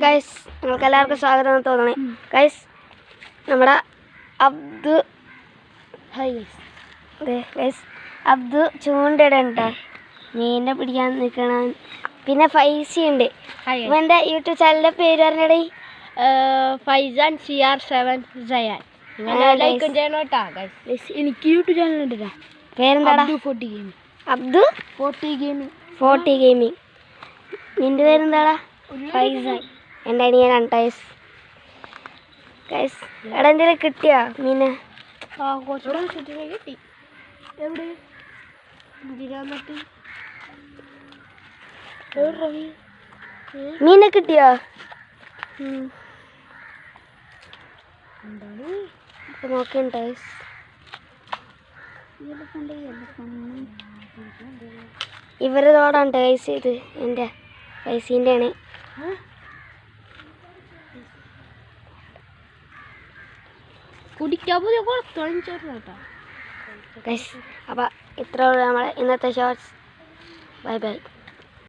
Guys നിങ്ങൾക്ക് എല്ലാവർക്കും സ്വാഗതം എന്ന് തോന്നണേ ഗൈസ് നമ്മുടെ അബ്ദു അബ്ദു ചൂണ്ടിടണ്ട മീനിനെ പിടിക്കാൻ നിൽക്കണം. പിന്നെ ഫൈസി ഉണ്ട്. എൻ്റെ യൂട്യൂബ് ചാനലിൻ്റെ പേര് പറഞ്ഞടേ ഫൈസാൻ CR7 സയാൻ. എനിക്ക് യൂട്യൂബ് ചാനലുണ്ട്. പേരെന്താടാ? അബ്ദു 40 ഗെയിമിങ്. നിൻ്റെ പേരെന്താടാ? ഫൈസാൻ. എൻ്റെ അനിയനാണ് ടൈസ്. ഗൈസ് എടാ എന്തെങ്കിലും കിട്ടിയോ മീനെ? കിട്ടി. എവിടെ മീനെ കിട്ടിയോ? നോക്കിയാണ് ടൈസ്. ഇവരോടാണ് ടൈസ് ഇത്. എൻ്റെ പൈസീൻ്റെ ആണ്. കുടിക്കാൻ പോയി കൊടുത്തോട്ടോ. അപ്പം ഇത്ര നമ്മളെ ഇന്നത്തെ ഷോർട്സ്. Bye bye.